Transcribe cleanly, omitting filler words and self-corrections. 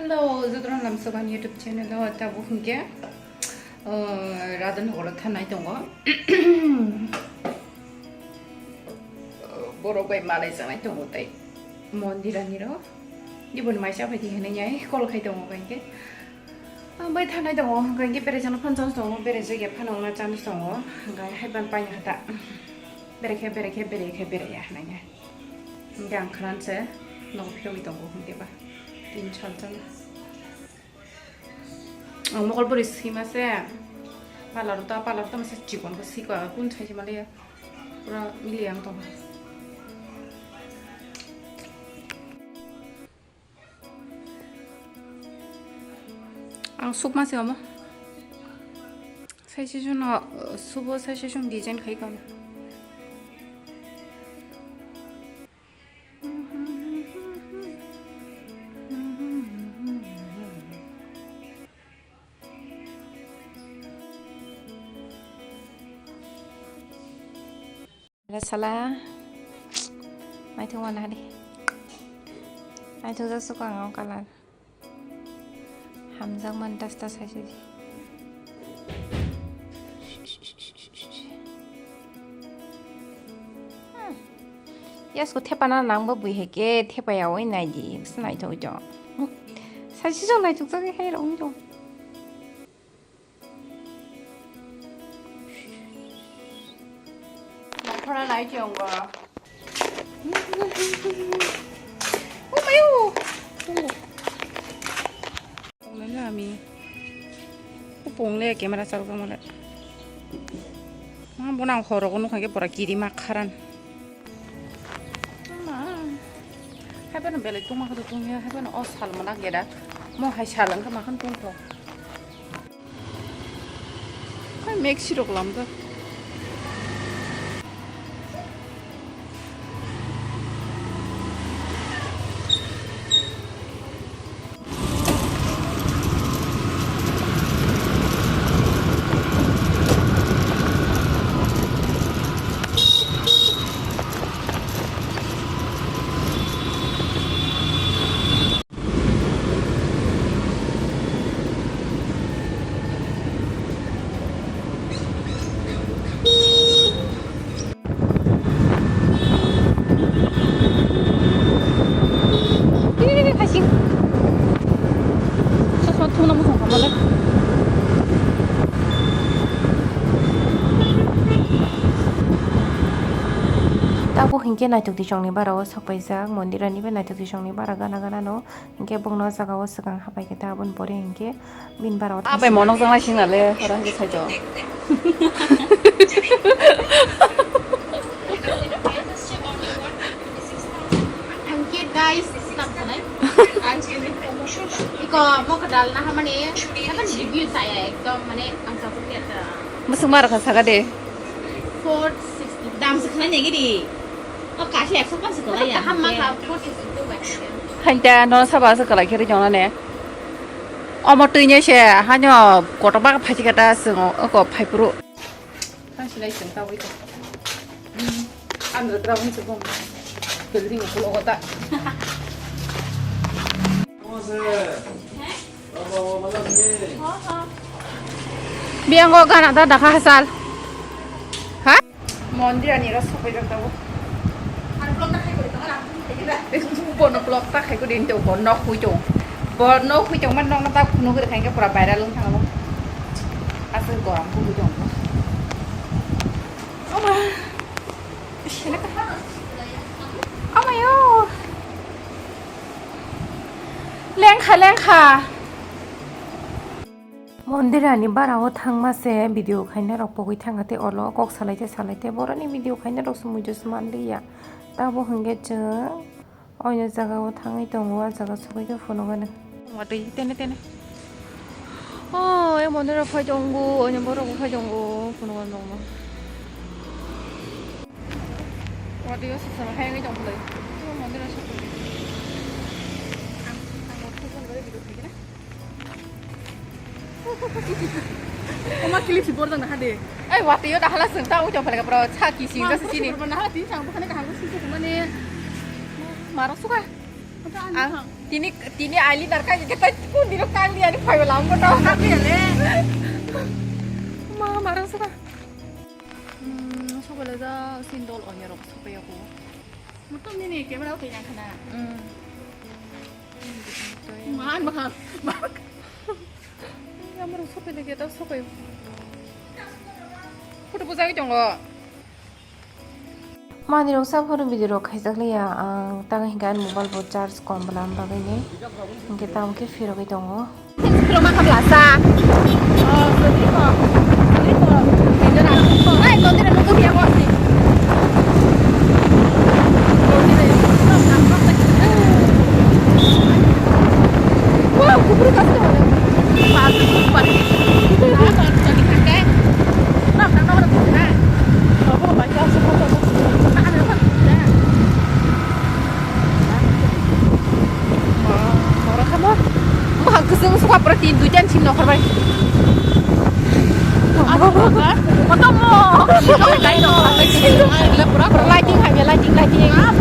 Hello, 저들은 남서관 유튜브 채널에 왔다 보니까 라든 호로 타나이 동거 뭐라고 말했잖아 동거 때 뭔디라니로 이번에 마이샤 베디 해내냐에 콜카이 동거 간게 bai 타나이 동거 간게 베레잖아 판전 동거 베레지게 파노나 짠 동거 간가 해반 빠니 하다 베레케 베레야 하나냐 그냥 그런체 너무 필요이 동거 근데 봐 괜찮잖아. 먹을 버리 스키마세. 발라루다 마세 직원 그 스키가 군 차지 말이야. 그라 밀리양 동. 숲 마세 어머. 사실 좀 수보 사실 좀 디자인 가이가. Salah mai thương con đi ai thương rất sức ngon cả lần hàm răng mình test hay gì yes có thép ana nang bơi hay cái thép bay áo này gì cái này thôi cho 사실 좀 này thực sự hay là 좀 하나 나이 지은 거야. 매워. 오늘 라미. 봉래 개마라 싸고 말아. 뭐랑 걸어고 놓고 게 뭐라 길이 막 하란. 해변은 벨레 똥마가도 똥이야. 해변은 살만하게 게다. 뭐 하샬은 그 막한 똥포. 맥시로 그럼도. Tabu hingke nai tuk di jongni barao sakpai jak mondirani be nai tuk di jongni bara gana gana no hingke bongno jagao sakang hapai ke tabun pore hingke bin barao abai monok jang sing nale orang ke sajo hingke guys stop nai iko mau kedal nah mane kan review saya ekdom mane angsa putih ada masuk marah kan saga deh 460 dam sekarang ya gini 가시 액션 반스 거야. 한 마가 포티 쓰고 한때 너 사봐서 그라 그래 정하네. 어머 뜨냐시 하냐 고토바가 파지가다 쓰고 어거 파이프로. 다시 내 생각 보이고. 안 들어가면 좀 들리는 거 올라갔다. biang ko kan ada dah hasal. Ha? Mondir ani rasa apa jauh bộ nó blog tắc hay có điện tiểu của nó khui chồng bộ nó khui chồng mắt nó tao nó cứ thành cái quả bài ra luôn thằng không ăn sơn quả không khui chồng ông mà ông mày ô 랭카 mondirani barao thangmase video khaina rok pogoi thangate olo kok salaite borani video khaina rok sumujo smandiya tabo hingge je oino jagao thangai tongo a jaga sokoike phono gane watui tene e monira phajonggu oino borok phajonggu phono gane dong watui sasara hayangai jong phlai monira sokoike Oma kilip si bordang nah deh. Waktu itu dah halas sentau coba lagi pro caki sih ke sini. Mana halas sih, bukan ke hangus sih cuma nih marah suka. tini ali narka kita pun di lokal dia ni payo lambo to Tapi le. ma marang saka sobalada sindol onyoro sobayago Mutum ni ni kaya malaw kaya kana. 음 Maan baka. ya marang sobalage ta sobayo foto buzagi jongo mani rok sa photo video rok khaijakliya ang tang hingan mobile bo charge kom balam bagini ingke tam ke firogai dongo Pero makablasa. Oh, pwede ko. Pwede ko. Pwede na. Ay, konti na luto niya ko. wow kubur kasi wala Paano ko pa rin? Paano ko rin kake? Nang naman ko na. abo baca sa photo Paano ko na? Orang kamu mah keseng suka perhatiin dujan sim no korban. Apa? Apa mo? Ikaw ay kayo. Lighting, lighting.